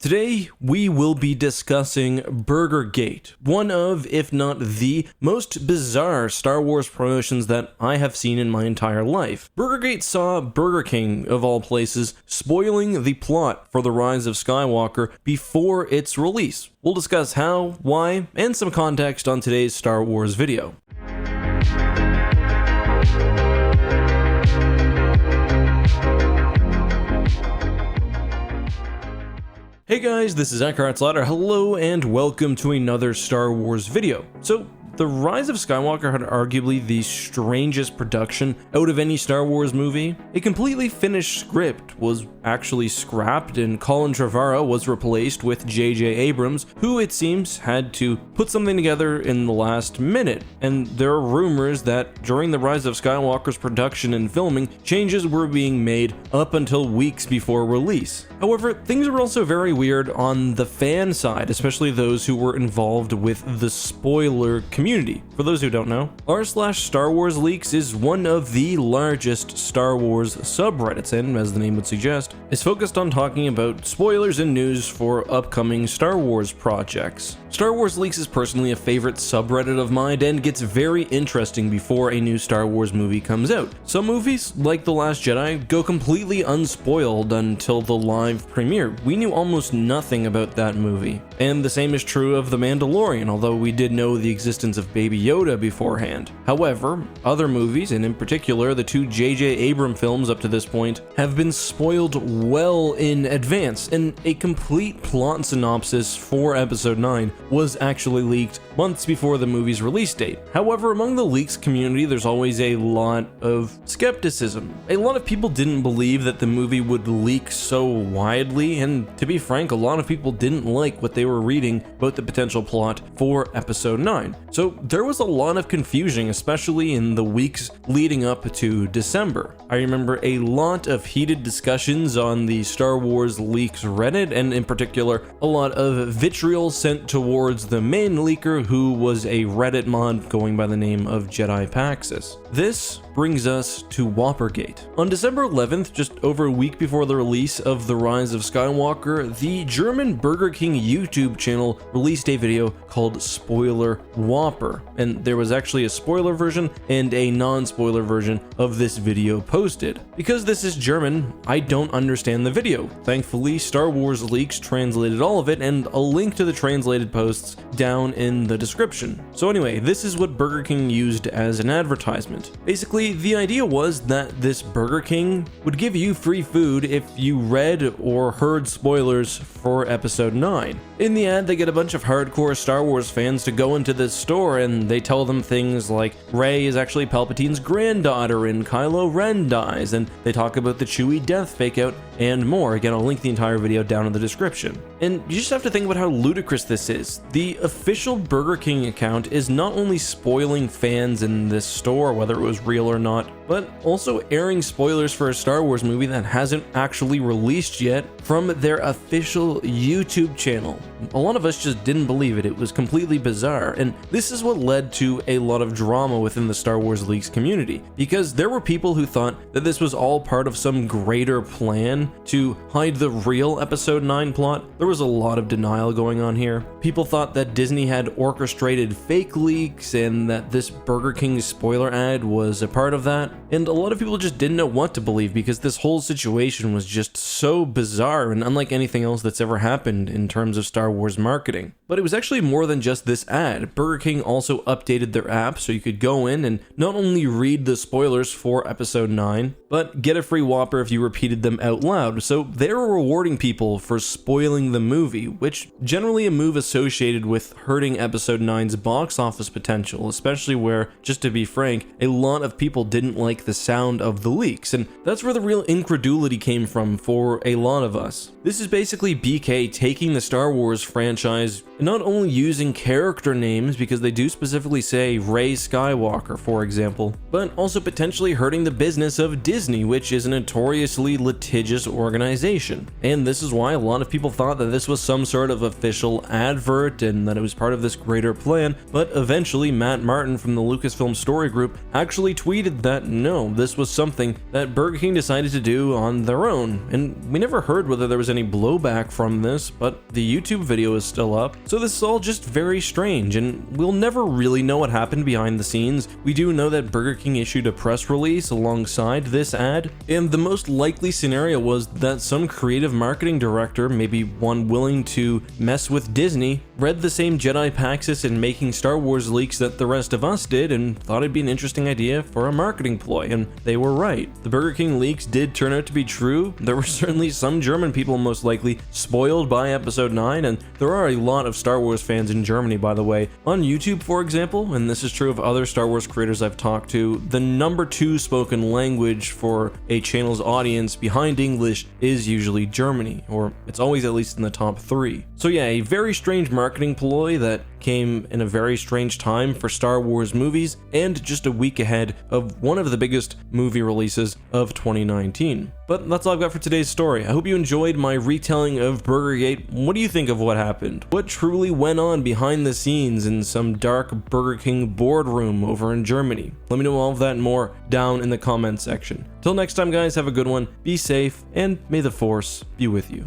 Today, we will be discussing BurgerGate, one of, if not the, most bizarre Star Wars promotions that I have seen in my entire life. BurgerGate saw Burger King, of all places, spoiling the plot for The Rise of Skywalker before its release. We'll discuss how, why, and some context on today's Star Wars video. Hey guys, this is EckhartsLadder. Hello and welcome to another Star Wars video. So, The Rise of Skywalker had arguably the strangest production out of any Star Wars movie. A completely finished script was actually scrapped and Colin Trevorrow was replaced with J.J. Abrams, who it seems had to put something together in the last minute. And there are rumors that during The Rise of Skywalker's production and filming, changes were being made up until weeks before release. However, things were also very weird on the fan side, especially those who were involved with the spoiler community. For those who don't know, r/Star Wars Leaks is one of the largest Star Wars subreddits and, as the name would suggest, is focused on talking about spoilers and news for upcoming Star Wars projects. Star Wars Leaks is personally a favorite subreddit of mine and gets very interesting before a new Star Wars movie comes out. Some movies, like The Last Jedi, go completely unspoiled until the live premiere. We knew almost nothing about that movie. And the same is true of The Mandalorian, although we did know the existence of Baby Yoda beforehand. However, other movies, and in particular the two J.J. Abrams films up to this point, have been spoiled well in advance, and a complete plot synopsis for Episode 9 was actually leaked months before the movie's release date. However, among the leaks community, there's always a lot of skepticism. A lot of people didn't believe that the movie would leak so widely, and to be frank, a lot of people didn't like what they were reading about the potential plot for Episode 9. So there was a lot of confusion, especially in the weeks leading up to December. I remember a lot of heated discussions on the Star Wars Leaks Reddit, and in particular, a lot of vitriol sent towards the main leaker, who was a Reddit mod going by the name of Jedi Paxis. This brings us to WhopperGate. On December 11th, just over a week before the release of The Rise of Skywalker, the German Burger King YouTube channel released a video called Spoiler Whopper, and there was actually a spoiler version and a non-spoiler version of this video posted. Because this is German, I don't understand the video. Thankfully, Star Wars Leaks translated all of it, and a link to the translated posts down in the description. So anyway, this is what Burger King used as an advertisement. Basically, the idea was that this Burger King would give you free food if you read or heard spoilers for Episode 9. In the ad, they get a bunch of hardcore Star Wars fans to go into this store and they tell them things like Rey is actually Palpatine's granddaughter and Kylo Ren dies, and they talk about the Chewie death fakeout and more. Again, I'll link the entire video down in the description. And you just have to think about how ludicrous this is. The official Burger King account is not only spoiling fans in this store, whether it was real or not, but also airing spoilers for a Star Wars movie that hasn't actually released yet from their official YouTube channel. A lot of us just didn't believe it. It was completely bizarre, and this is what led to a lot of drama within the Star Wars Leaks community, because there were people who thought that this was all part of some greater plan to hide the real Episode 9 plot. There was a lot of denial going on here. People thought that Disney had orchestrated fake leaks and that this Burger King spoiler ad was a part of that, and a lot of people just didn't know what to believe because this whole situation was just so bizarre and unlike anything else that's ever happened in terms of Star Wars marketing. But it was actually more than just this ad. Burger King also updated their app so you could go in and not only read the spoilers for Episode 9, but get a free Whopper if you repeated them out loud. So they were rewarding people for spoiling the movie, which generally a move associated with hurting Episode 9's box office potential, especially where, just to be frank, a lot of people didn't like the sound of the leaks, and that's where the real incredulity came from for a lot of us. This is basically BK taking the Star Wars franchise and not only using character names, because they do specifically say Rey Skywalker, for example, but also potentially hurting the business of Disney, which is a notoriously litigious organization. And this is why a lot of people thought that this was some sort of official advert and that it was part of this greater plan, but eventually Matt Martin from the Lucasfilm Story Group actually tweeted that no, this was something that Burger King decided to do on their own, and we never heard whether there was any blowback from this, but the YouTube video is still up. So this is all just very strange, and we'll never really know what happened behind the scenes. We do know that Burger King issued a press release alongside this ad, and the most likely scenario was that some creative marketing director, maybe one willing to mess with Disney, read the same Jedi praxis in making Star Wars leaks that the rest of us did and thought it'd be an interesting idea for a marketing ploy, and they were right. The Burger King leaks did turn out to be true. There were certainly some German people most likely spoiled by Episode 9, and there are a lot of Star Wars fans in Germany, by the way. On YouTube, for example, and this is true of other Star Wars creators I've talked to, the #2 spoken language for a channel's audience behind English is usually Germany, or it's always at least in the top 3. So yeah, a very strange marketing ploy that came in a very strange time for Star Wars movies, and just a week ahead of one of the biggest movie releases of 2019. But that's all I've got for today's story. I hope you enjoyed my retelling of BurgerGate. What do you think of what happened? What truly went on behind the scenes in some dark Burger King boardroom over in Germany? Let me know all of that and more down in the comments section. Till next time, guys, have a good one, be safe, and may the Force be with you.